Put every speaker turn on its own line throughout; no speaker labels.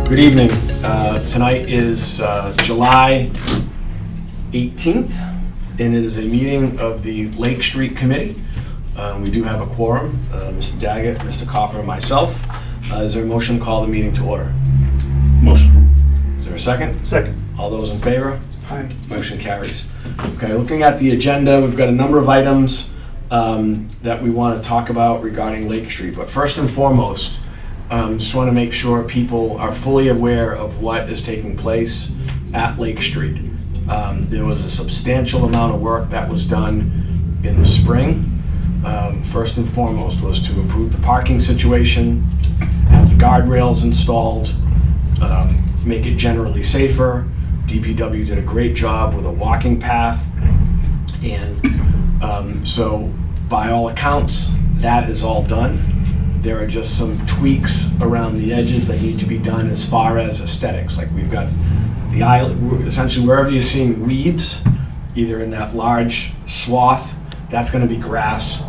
Good evening. Tonight is July 18th, and it is a meeting of the Lake Street Committee. We do have a quorum, Mr. Daggett, Mr. Copper, and myself. Is there a motion to call the meeting to order?
Motion.
Is there a second?
Second.
All those in favor?
Aye.
Motion carries. Okay, looking at the agenda, we've got a number of items that we want to talk about regarding Lake Street. But first and foremost, just want to make sure people are fully aware of what is taking place at Lake Street. There was a substantial amount of work that was done in the spring. First and foremost was to improve the parking situation, have the guardrails installed, make it generally safer. DPW did a great job with a walking path, and so by all accounts, that is all done. There are just some tweaks around the edges that need to be done as far as aesthetics. Like we've got the island, essentially wherever you're seeing weeds, either in that large swath, that's going to be grass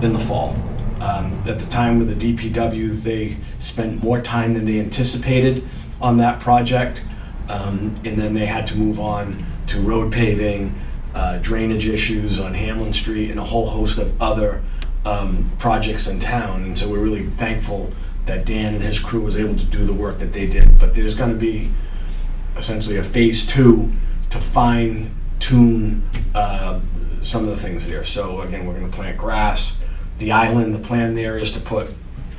in the fall. At the time with the DPW, they spent more time than they anticipated on that project, and then they had to move on to road paving, drainage issues on Hamlin Street, and a whole host of other projects in town. And so we're really thankful that Dan and his crew was able to do the work that they did. But there's going to be essentially a phase 2 to fine tune some of the things there. So again, we're going to plant grass. The island, the plan there is to put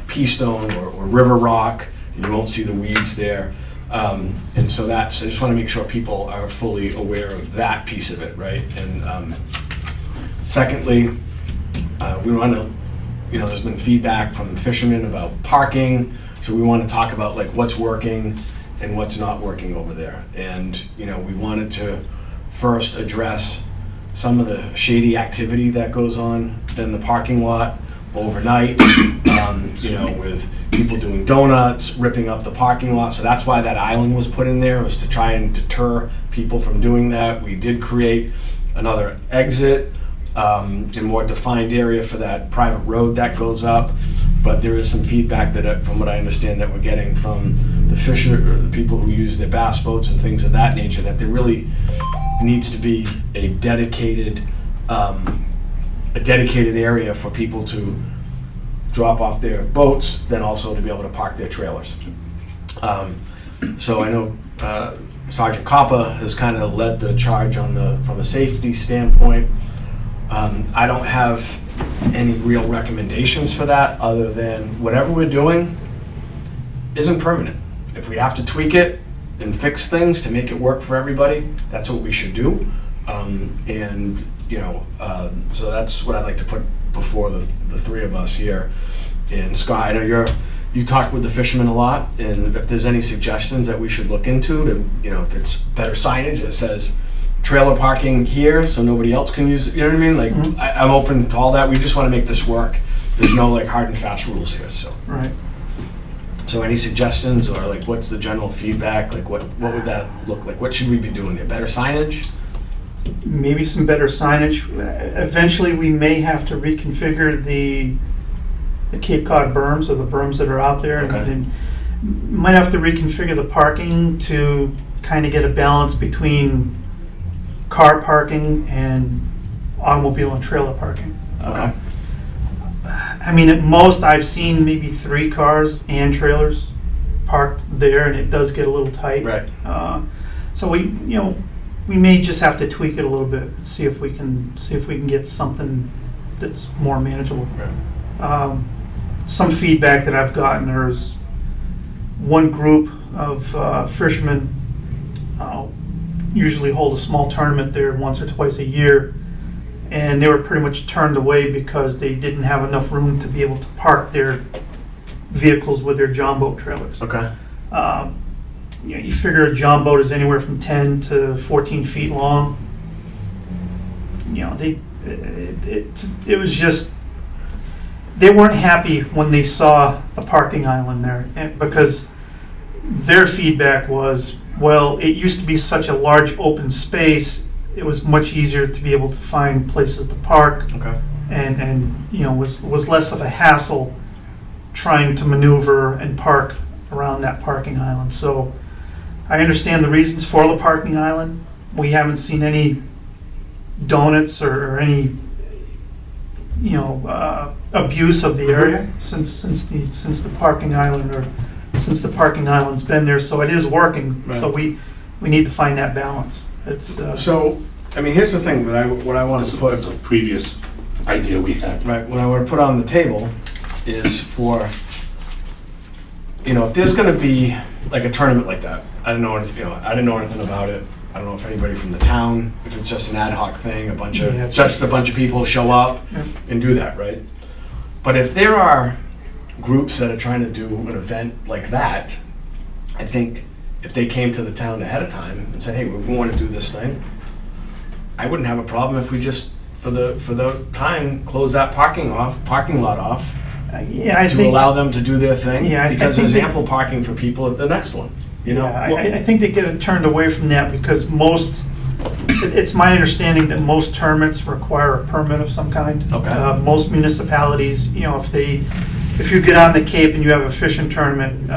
pea stone or river rock, and you won't see the weeds there. And so I just want to make sure people are fully aware of that piece of it, right? And secondly, we want to, there's been feedback from the fishermen about parking, so we want to talk about like what's working and what's not working over there. And, we wanted to first address some of the shady activity that goes on in the parking lot overnight, with people doing donuts, ripping up the parking lot. So that's why that island was put in there, was to try and deter people from doing that. We did create another exit, a more defined area for that private road that goes up. But there is some feedback that, from what I understand, that we're getting from the people who use their bass boats and things of that nature, that there really needs to be a dedicated area for people to drop off their boats, then also to be able to park their trailers. So I know Sergeant Coppa has kind of led the charge from a safety standpoint. I don't have any real recommendations for that, other than whatever we're doing isn't permanent. If we have to tweak it and fix things to make it work for everybody, that's what we should do. So that's what I'd like to put before the three of us here. And Scott, I know you talk with the fishermen a lot, and if there's any suggestions that we should look into if it's better signage that says trailer parking here so nobody else can use it, you know what I mean? Like, mm-hmm. I'm open to all that. We just want to make this work. There's no like hard and fast rules here, so.
Right.
So any suggestions, or like what's the general feedback? Like what would that look like? What should we be doing there? Better signage?
Maybe some better signage. Eventually we may have to reconfigure the Cape Cod berms, or the berms that are out there.
Okay.
And then might have to reconfigure the parking to kind of get a balance between car parking and automobile and trailer parking.
Okay.
I mean, at most I've seen maybe 3 cars and trailers parked there, and it does get a little tight.
Right.
So we may just have to tweak it a little bit, see if we can get something that's more manageable.
Right.
Some feedback that I've gotten, there's one group of fishermen usually hold a small tournament there once or twice a year, and they were pretty much turned away because they didn't have enough room to be able to park their vehicles with their john boat trailers.
Okay.
You figure a john boat is anywhere from 10 to 14 feet long. It was just, they weren't happy when they saw the parking island there, because their feedback was, well, it used to be such a large open space, it was much easier to be able to find places to park.
Okay.
And was less of a hassle trying to maneuver and park around that parking island. So I understand the reasons for the parking island. We haven't seen any donuts or any, abuse of the area since the parking island, or since the parking island's been there. So it is working.
Right.
So we need to find that balance. It's
So, I mean, here's the thing, what I want
That's
to put,
that's a previous idea we had.
right, what I want to put on the table is for, if there's going to be like a tournament like that, I didn't know anything about it. I don't know if anybody from the town, if it's just an ad hoc thing,
Yeah,
just a bunch of people show up
Yeah.
and do that, right? But if there are groups that are trying to do an event like that, I think if they came to the town ahead of time and said, hey, we want to do this thing, I wouldn't have a problem if we just, for the time, close that parking lot off
I
to
think
allow them to do their thing,
Yeah, I
because
think
there's
they-
ample parking for people at the next one,
I think they get it turned away from that because it's my understanding that most tournaments require a permit of some kind.
Okay.
Most municipalities, if you get on the Cape and you have a fishing tournament,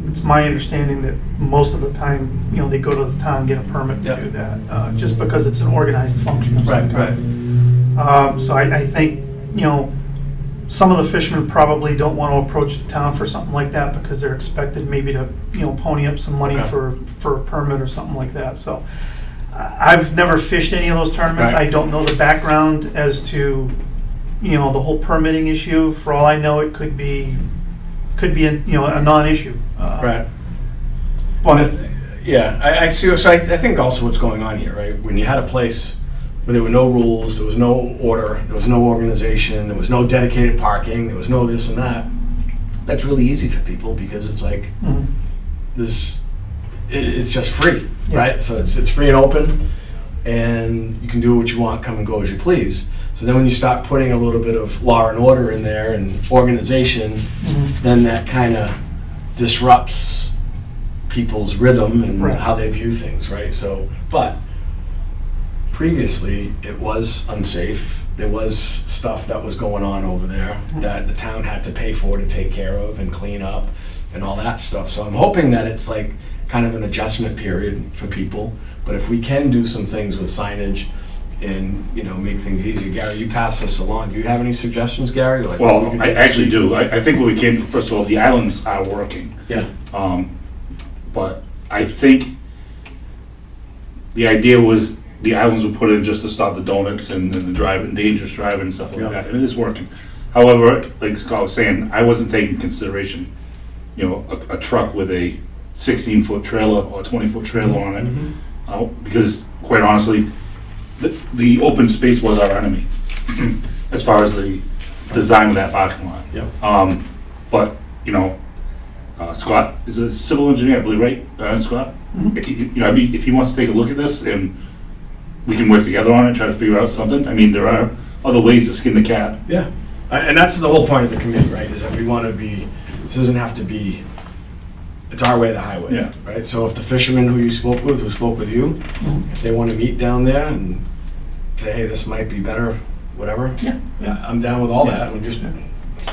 it's my understanding that most of the time, they go to the town and get a permit to
Yep.
do that, just because it's an organized function of some
Right,
kind.
right.
So I think, some of the fishermen probably don't want to approach the town for something like that because they're expected maybe to, pony up some money
Okay.
for a permit or something like that. So I've never fished any of those tournaments.
Right.
I don't know the background as to, the whole permitting issue. For all I know, it could be a non-issue.
Right.
But
Yeah, I see. So I think also what's going on here, right? When you had a place where there were no rules, there was no order, there was no organization, there was no dedicated parking, there was no this and that, that's really easy for people because it's like,
Mhm.
it's just free,
Yeah.
right? So it's free and open, and you can do what you want, come and go as you please. So then when you start putting a little bit of law and order in there and organization,
Mhm.
then that kind of disrupts people's rhythm and
Right.
how they view things, right? So, but previously it was unsafe. There was stuff that was going on over there that the town had to pay for to take care of and clean up and all that stuff. So I'm hoping that it's like kind of an adjustment period for people. But if we can do some things with signage and, make things easier. Gary, you pass this along. Do you have any suggestions, Gary? Like, what we
Well,
could
I actually do. I think what we can, first of all, the islands are working.
Yeah,
But I think the idea was the islands were put in just to stop the donuts and the driving, dangerous driving and stuff like
Yeah.
that, and it is working. However, like Scott was saying, I wasn't taking consideration, a truck with a 16-foot trailer or a 20-foot trailer on it, because quite honestly, the open space was our enemy as far as the design of that parking lot.
Yep.
But, Scott is a civil engineer, I believe, right, Scott? If he wants to take a look at this and we can work together on it, try to figure out something. I mean, there are other ways to skin the cat.
Yeah, and that's the whole point of the committee, right, is that we want to be, this doesn't have to be, it's our way or the highway.
Yeah.
Right, so if the fishermen who spoke with you, if they want to meet down there and say, hey, this might be better, whatever.
Yeah.
I'm down with all that, and just,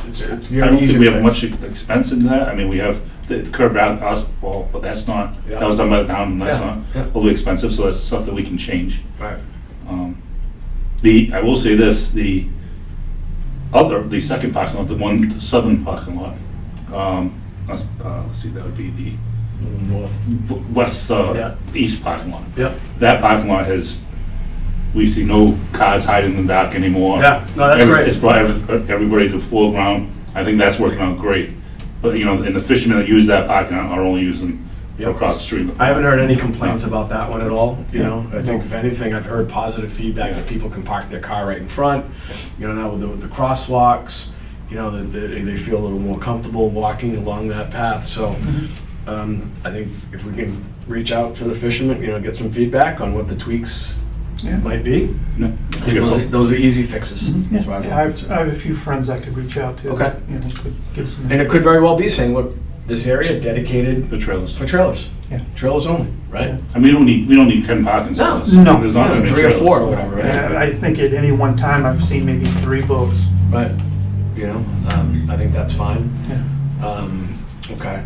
it's
I
very
don't
easy.
think we
to
have
fix.
much expense in that. I mean, we have the curb out asphalt, but that's not,
Yeah.
that was done by the town, and that's
Yeah,
not
yeah.
overly expensive, so that's stuff that we can change.
Right,
I will say this, the second parking lot, the southern parking lot, let's see, that would be the
north,
west,
Yeah.
east parking lot.
yep,
That parking lot we see no cars hiding in the dark anymore.
yeah, no, that's
It's
great.
brought everybody to the foreground. I think that's working out great. But, and the fishermen that use that parking lot are only using for
Yep.
across the street.
I haven't heard any complaints about that one at all, I think
No.
if anything, I've heard positive feedback that people can park their car right in front, now with the crosswalks, they feel a little more comfortable walking along that path, so I think if we can reach out to the fishermen, get some feedback on what the tweaks
Yeah.
might be,
No.
I think those are easy fixes.
Yeah,
as far as I'm
I
concerned.
have a few friends I could reach out to.
Okay.
Could give some.
And it could very well be saying, look, this area dedicated
The trailers.
for trailers.
Yeah.
Trailers only, right?
And we don't need 10 parking
No.
spots.
No.
There's not
Yeah,
that many
3 or
trailers.
4 or whatever, right?
I think at any one time, I've seen maybe 3 boats.
Right, I think that's fine.
Yeah.
Okay.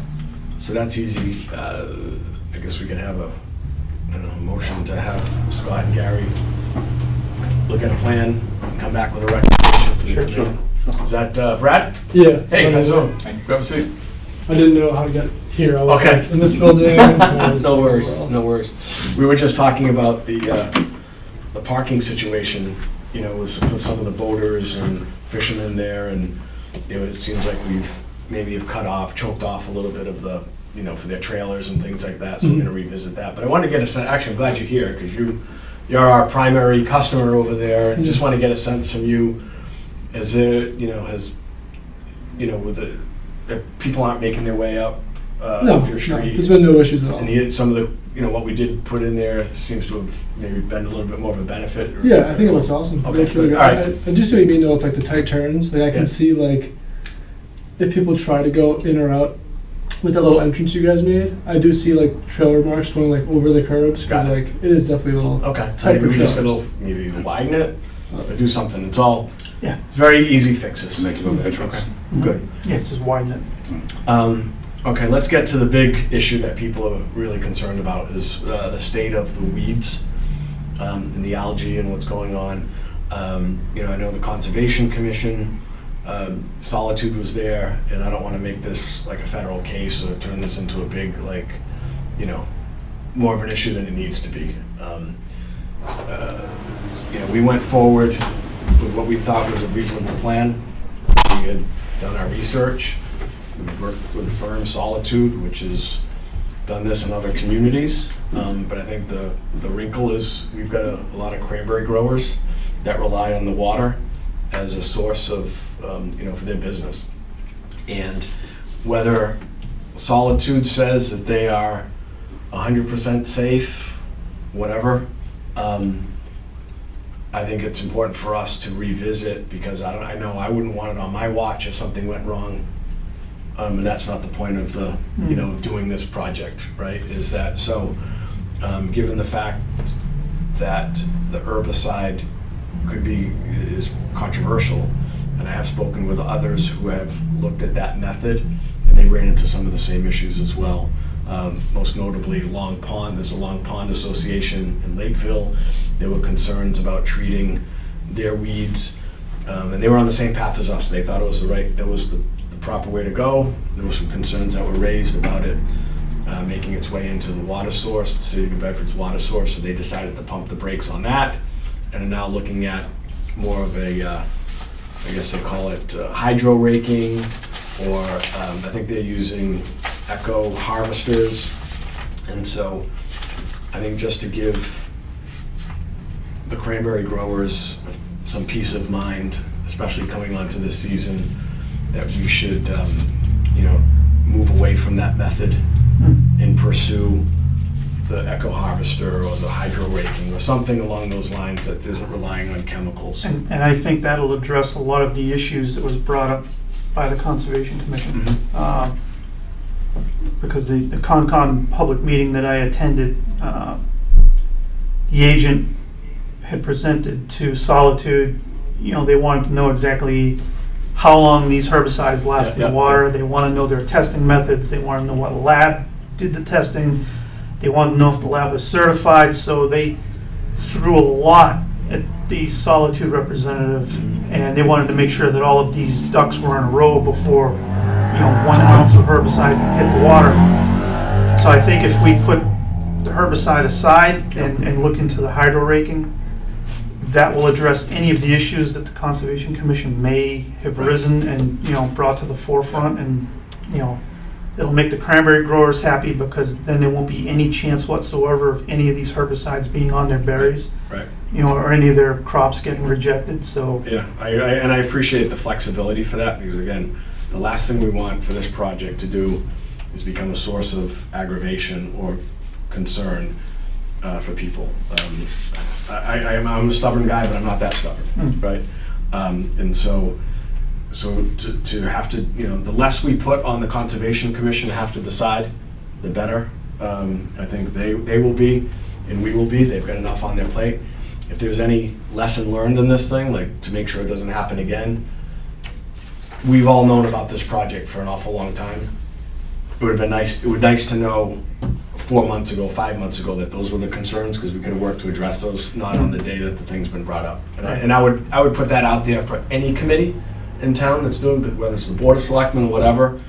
So that's easy. I guess we can have a, I don't know, motion to have Scott and Gary look at a plan, and come back with a recommendation to the
Sure.
committee. Is that Brad?
Yeah.
Hey, how's it going?
Thank you.
Grab a seat.
I didn't know how to get here. I was
Okay.
like, in this building. I was
No worries,
somewhere else.
no worries. We were just talking about the parking situation, you know, with some of the boaters and fishermen there, and, you know, it seems like we've maybe have choked off a little bit of the, you know, for their trailers and things like that, so we're
Mhm.
gonna revisit that. But I wanted to get a sense, actually, I'm glad you're here, because you're our primary customer over there, and just want to get a sense from you, is there, you know, with the, if people aren't making their way up
No,
up your
no,
street,
there's been no issues at all.
and some of the, you know, what we did put in there seems to have maybe been a little bit more of a benefit.
Yeah, I think it looks awesome.
Okay,
It looks really
good.
good.
All right.
I just see what you mean though with like the tight turns. Like I can
Yeah.
see like if people try to go in or out with that little entrance you guys made, I do see like trailer marks going like over the curbs because
Got it.
like it is definitely a little.
Okay, so
Type
maybe
of
we just
trailers.
gotta maybe widen it, or do something. It's all,
Yeah.
it's very easy fixes.
Make it on the entrance.
Good.
Yeah, just widen it.
Okay, let's get to the big issue that people are really concerned about is the state of the weeds and the algae and what's going on. You know, I know the Conservation Commission, Solitude was there, and I don't want to make this like a federal case or turn this into a big, like, you know, more of an issue than it needs to be. You know, we went forward with what we thought was a reasonable plan. We had done our research. We worked with the firm Solitude, which has done this in other communities. But I think the wrinkle is we've got a lot of cranberry growers that rely on the water as a source of, you know, for their business. And whether Solitude says that they are 100% safe, whatever, I think it's important for us to revisit, because I know I wouldn't want it on my watch if something went wrong. And that's not the point of the, you know, of doing this project, right? Is that, so, given the fact that the herbicide is controversial, and I have spoken with others who have looked at that method, and they ran into some of the same issues as well. Most notably Long Pond, there's a Long Pond Association in Lakeville. There were concerns about treating their weeds, and they were on the same path as us. They thought it was the proper way to go. There were some concerns that were raised about it making its way into the water source, the City of New Bedford's water source, so they decided to pump the brakes on that, and are now looking at more of a, I guess they call it hydro raking, or I think they're using eco harvesters. And so I think just to give the cranberry growers some peace of mind, especially coming onto this season, that we should, you know, move away from that method and pursue the eco harvester or the hydro raking or something along those lines that isn't relying on chemicals.
And I think that'll address a lot of the issues that was brought up by the Conservation Commission. Because the Concon public meeting that I attended, the agent had presented to Solitude, you know, they wanted to know exactly how long these herbicides last
Yeah,
in
yeah,
water. They want to know their testing methods. They want to know what lab did the testing. They want to know if the lab was certified. So they threw a lot at the Solitude representative, and they wanted to make sure that all of these ducks were in a row before, you know, 1 ounce of herbicide hit the water. So I think if we put the herbicide aside and look into the hydro raking, that will address any of the issues that the Conservation Commission may have risen and, you know, brought to the forefront, and, you know, it'll make the cranberry growers happy, because then there won't be any chance whatsoever of any of these herbicides being on their berries,
Right.
you know, or any of their crops getting rejected, so.
Yeah, and I appreciate the flexibility for that, because again, the last thing we want for this project to do is become a source of aggravation or concern for people. I'm a stubborn guy, but I'm not that stubborn, right? And so to have to, you know, the less we put on the Conservation Commission to have to decide, the better. I think they will be, and we will be. They've got enough on their plate. If there's any lesson learned in this thing, like to make sure it doesn't happen again, we've all known about this project for an awful long time. it would have been nice, it would nice to know 4 months ago, 5 months ago, that those were the concerns, because we could have worked to address those, not on the day that the thing's been brought up. And I would put that out there for any committee in town that's doing, whether it's the Board of Selectmen or whatever.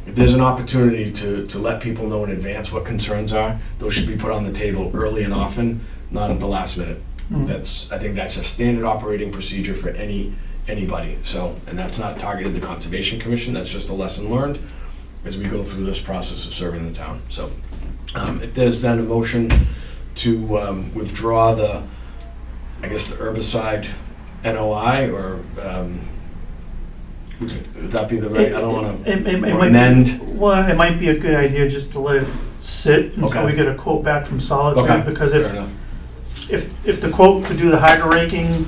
If there's an opportunity to let people know in advance what concerns are, those should be put on the table early and often, not at the last minute. I think that's a standard operating procedure for anybody. So, and that's not targeted the Conservation Commission, that's just a lesson learned as we go through this process of serving the town. So, if there's then a motion to withdraw the herbicide NOI, or would that be the right, I don't want to amend?
Well, it might be a good idea just to let it sit until we get a quote back from Solid Trade, because
Fair enough.
if the quote to do the hydro raking,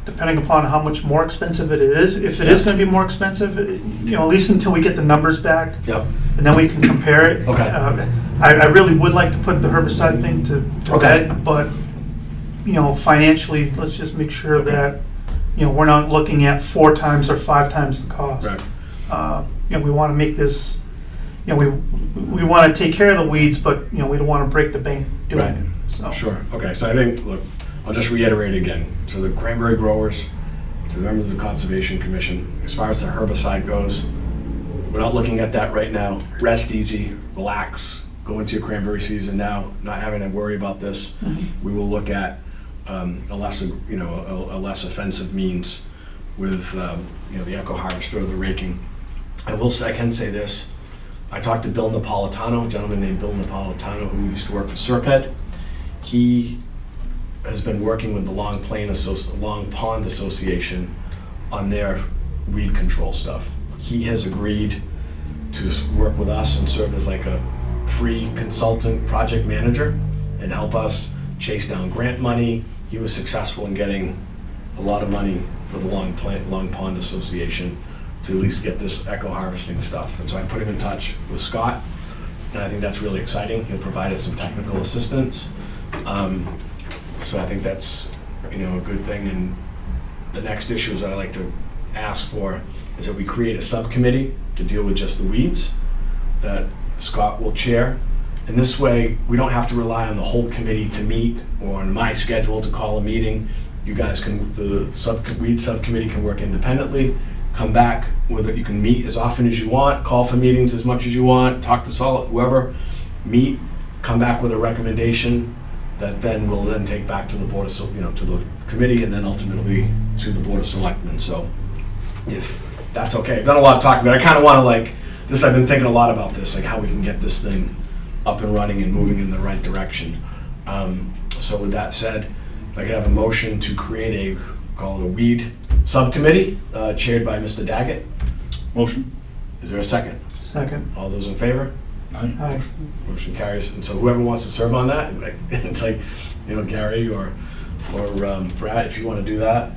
depending upon how much more expensive it is, if it is going to be more expensive, at least until we get the numbers back,
Yep.
and then we can compare it.
Okay.
I really would like to put the herbicide thing to bed, but, financially, let's just make sure that, we're not looking at 4 times or 5 times the cost.
Right.
We want to make this, we want to take care of the weeds, but, we don't want to break the bank doing
Right.
it. So.
Sure. Okay, so I think, look, I'll just reiterate again. To the cranberry growers, to the members of the Conservation Commission, as far as the herbicide goes, we're not looking at that right now. Rest easy, relax, go into your cranberry season now, not having to worry about this. We will look at a less offensive means with the echo harvester or the raking. I can say this. I talked to Bill Napolitano, a gentleman named Bill Napolitano who used to work for Serped. He has been working with the Long Pond Association on their weed control stuff. He has agreed to work with us and serve as like a free consultant project manager and help us chase down grant money. He was successful in getting a lot of money for the Long Pond Association to at least get this echo harvesting stuff. And so I put him in touch with Scott, and I think that's really exciting. He'll provide us some technical assistance. So I think that's, a good thing. And the next issues I like to ask for is that we create a subcommittee to deal with just the weeds that Scott will chair. And this way, we don't have to rely on the whole committee to meet, or on my schedule to call a meeting. You guys can, the weed subcommittee can work independently, come back with it. You can meet as often as you want, call for meetings as much as you want, talk to Solid, whoever, meet, come back with a recommendation that then will then take back to the board of, to the committee, and then ultimately to the Board of Selectmen. So if that's okay, I've done a lot of talking, but I kind of want to I've been thinking a lot about this, how we can get this thing up and running and moving in the right direction. So with that said, if I could have a motion to create call it a weed subcommittee, chaired by Mr. Daggett.
Motion.
Is there a second?
Second.
All those in favor?
Aye.
Motion carries. And so whoever wants to serve on that, it's Gary or Brad, if you want to do that,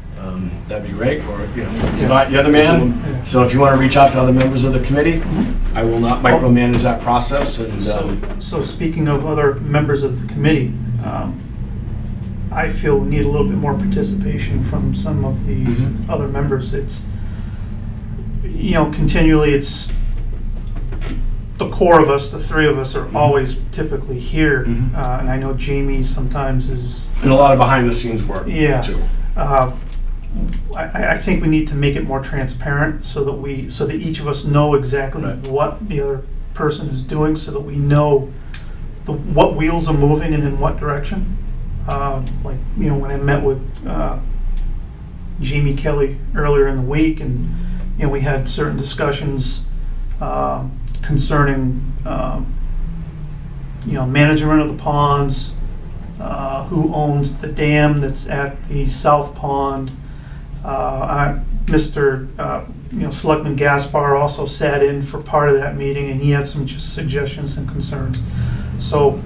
that'd be great. Or, Scott, you're the man. So if you want to reach out to other members of the committee, I will not micromanage that process. And
So speaking of other members of the committee, I feel we need a little bit more participation from some of these other members. It's, continually, it's the core of us, the 3 of us are always typically here. And I know Jamie sometimes is...
And a lot of behind the scenes work too.
I think we need to make it more transparent so that each of us know exactly what the other person is doing, so that we know what wheels are moving and in what direction. When I met with Jamie Kelly earlier in the week, and we had certain discussions concerning management of the ponds, who owns the dam that's at the south pond. Mr. Selectman Gaspar also sat in for part of that meeting, and he had some suggestions and concerns. So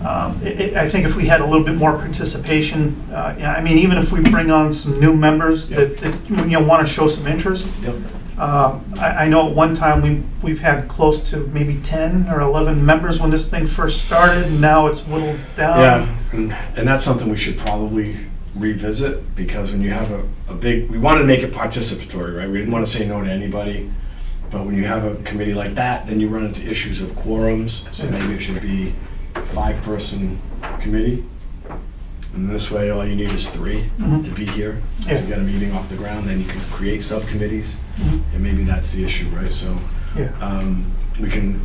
I think if we had a little bit more participation, even if we bring on some new members that want to show some interest. I know at one time we've had close to maybe 10 or 11 members when this thing first started, and now it's whittled down.
Yeah, and that's something we should probably revisit, because when you have a big, we wanted to make it participatory, right? We didn't want to say no to anybody. But when you have a committee like that, then you run into issues of quorums, so maybe it should be a 5-person committee. And this way, all you need is 3 to be here,
Yeah.
to get a meeting off the ground, then you can create subcommittees,
Mhm.
and maybe that's the issue, right? So,
Yeah.
we can,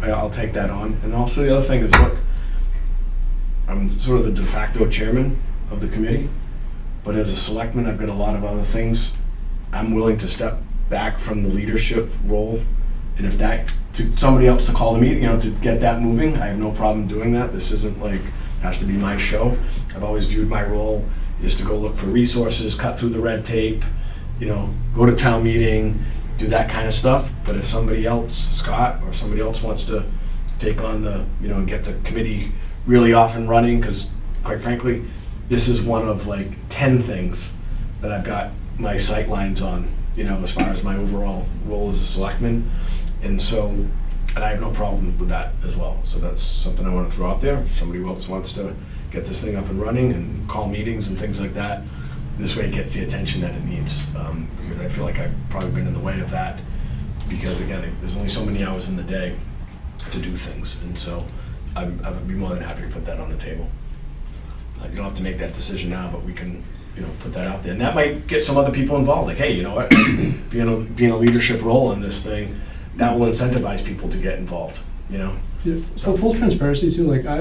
I'll take that on. And also the other thing is, look, I'm sort of the de facto chairman of the committee, but as a selectman, I've got a lot of other things. I'm willing to step back from the leadership role, and if that, to somebody else to call the meeting, to get that moving, I have no problem doing that. This isn't like, has to be my show. I've always viewed my role is to go look for resources, cut through the red tape, go to town meeting, do that kind of stuff. But if somebody else, Scott, or somebody else wants to take on the, and get the committee really off and running, because quite frankly, this is one of like 10 things that I've got my sight lines on, as far as my overall role as a selectman. And I have no problem with that as well. So that's something I want to throw out there. If somebody else wants to get this thing up and running and call meetings and things like that, this way it gets the attention that it needs. Because I feel like I've probably been in the way of that. Because again, there's only so many hours in the day to do things. And so I would be more than happy to put that on the table. You don't have to make that decision now, but we can, put that out there. And that might get some other people involved. Like, hey, you know what? being a leadership role in this thing, that will incentivize people to get involved,
Yeah. For full transparency too, like I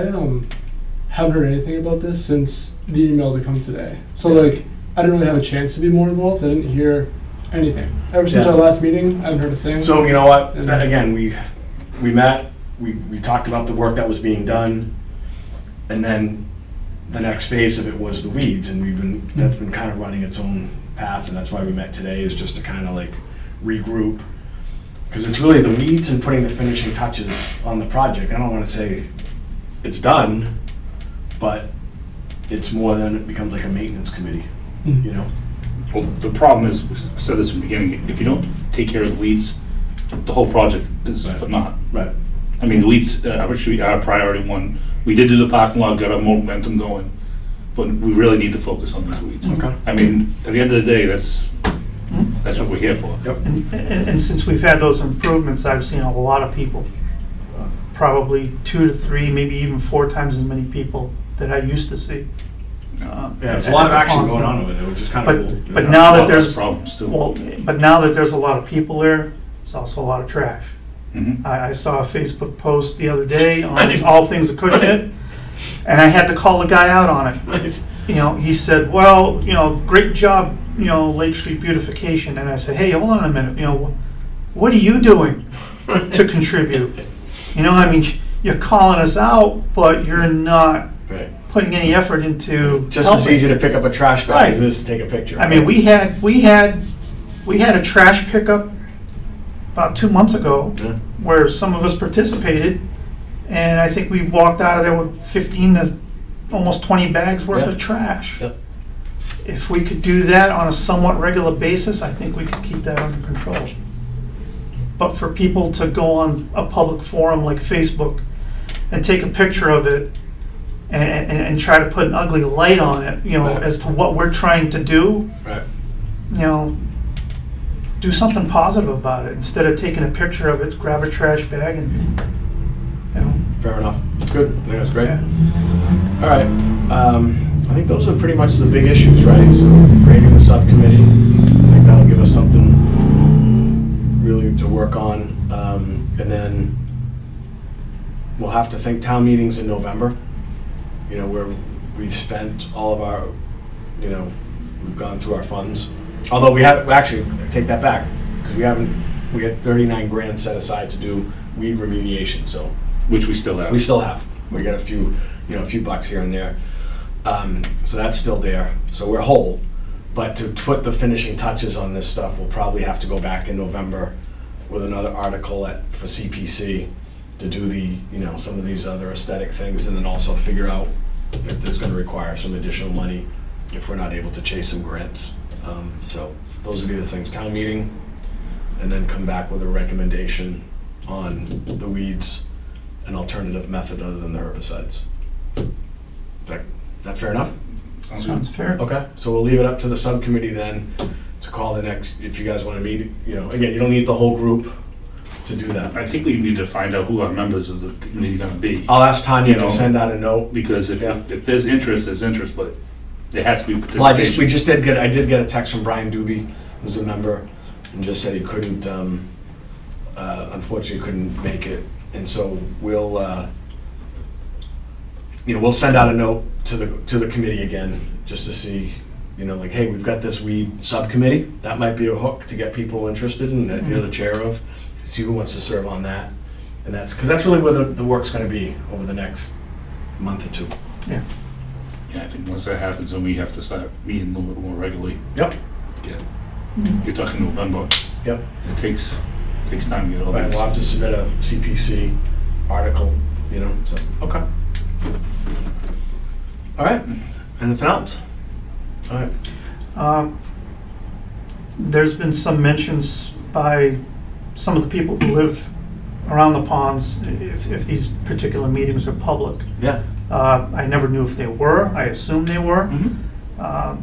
haven't heard anything about this since the emails that come today. So like I didn't really have a chance to be more involved. I didn't hear anything. Ever since
Yeah.
our last meeting, I haven't heard a thing.
So you know what?
And
Again, we met, we talked about the work that was being done, and then the next phase of it was the weeds, and that's been kind of running its own path, and that's why we met today, is just to kind of like regroup. Because it's really the weeds and putting the finishing touches on the project. I don't want to say it's done, but it's more than it becomes like a maintenance committee,
Mhm.
Well, the problem is, we said this from the beginning, if you don't take care of the weeds, the whole project is for naught.
Right.
I mean, the weeds are our priority one. We did do the parking lot, got our momentum going, but we really need to focus on these weeds.
Okay.
I mean, at the end of the day, that's what we're here for.
Yep.
And since we've had those improvements, I've seen a lot of people, probably 2 to 3, maybe even 4 times as many people that I used to see.
Yeah, there's a lot of action going on over there, which is kind of cool.
But now that
Well,
there's,
problems too.
well, but now that there's a lot of people there, there's also a lot of trash.
Mhm.
I saw a Facebook post the other day on all things Acushnet, and I had to call the guy out on it. He said, well, great job, Lake Street beautification. And I said, hey, hold on a minute, what are you doing to contribute? You're calling us out, but you're not
Right.
putting any effort into
Just as
helping.
easy to pick up a trash bag
Right.
as it is to take a picture.
I mean, we had a trash pickup about 2 months ago
Yeah.
where some of us participated, and I think we walked out of there with 15 to almost 20 bags worth
Yeah.
of trash.
Yep.
If we could do that on a somewhat regular basis, I think we could keep that under control. But for people to go on a public forum like Facebook and take a picture of it and try to put an ugly light on it,
Right.
as to what we're trying to do,
Right.
do something positive about it. Instead of taking a picture of it, grab a trash bag and,
Fair enough. It's good. I think that's great.
yeah.
All right. I think those are pretty much the big issues, right? So creating the subcommittee, I think that'll give us something really to work on. And then we'll have to think town meetings in November, where we've spent all of our, we've gone through our funds. Although actually, take that back, because we had 39 grand set aside to do weed remediation, so.
Which we still have.
We still have. We got a few bucks here and there. So that's still there. So we're whole. But to put the finishing touches on this stuff, we'll probably have to go back in November with another article for CPC to do some of these other aesthetic things, and then also figure out if this is going to require some additional money if we're not able to chase some grants. So those would be the things. Town meeting, and then come back with a recommendation on the weeds, an alternative method other than the herbicides. Is that fair enough?
Sounds fair.
Okay, so we'll leave it up to the subcommittee then to call the next, if you guys wanna meet, you know, again, you don't need the whole group to do that.
I think we need to find out who our members of the committee are gonna be.
I'll ask Tanya
You know,
to send out a note.
Because
Yeah.
if there's interest, there's interest, but there has to be
Well, I
participation.
did get a text from Brian Doobie, who's a member, and just said he couldn't, unfortunately couldn't make it. And so we'll, you know, we'll send out a note to the committee again, just to see, you know, like, hey, we've got this weed subcommittee. That might be a hook to get people interested in, that you're the chair of, see who wants to serve on that. And that's, because that's really where the work's gonna be over the next month or two.
Yeah, I think once that happens, then we have to start meeting a little bit more regularly.
Yep.
Yeah. You're talking November.
Yep.
It takes time to get all
Right,
that.
we'll have to submit a CPC article, you know, so, okay. All right, anything else? All right.
There's been some mentions by some of the people who live around the ponds, if these particular meetings are public.
Yeah.
I never knew if they were, I assumed they were.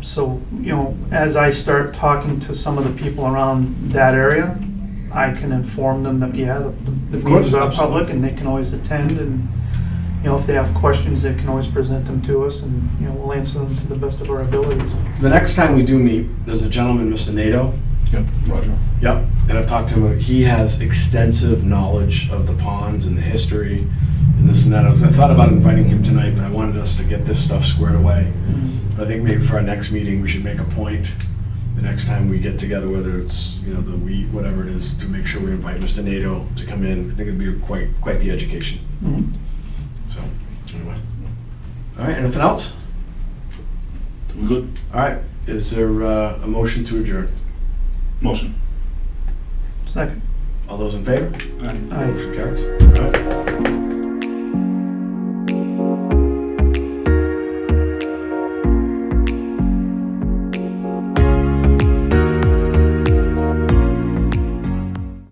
So, you know, as I start talking to some of the people around that area, I can inform them that, yeah, the
Of course,
meetings are
absolutely.
public and they can always attend, and, you know, if they have questions, they can always present them to us, and, you know, we'll answer them to the best of our abilities.
The next time we do meet, there's a gentleman, Mr. Nato.
Yep, Roger.
Yep. And I've talked to him, he has extensive knowledge of the ponds and the history and this and that. I thought about inviting him tonight, but I wanted us to get this stuff squared away. But I think maybe for our next meeting, we should make a point, the next time we get together, whether it's, you know, the week, whatever it is, to make sure we invite Mr. Nato to come in. I think it'd be quite the education.
Mhm.
So, anyway. All right, anything else?
We good?
All right, is there a motion to adjourn?
Motion.
Second.
All those in favor?
Aye.
Aye.
Motion carries. All right.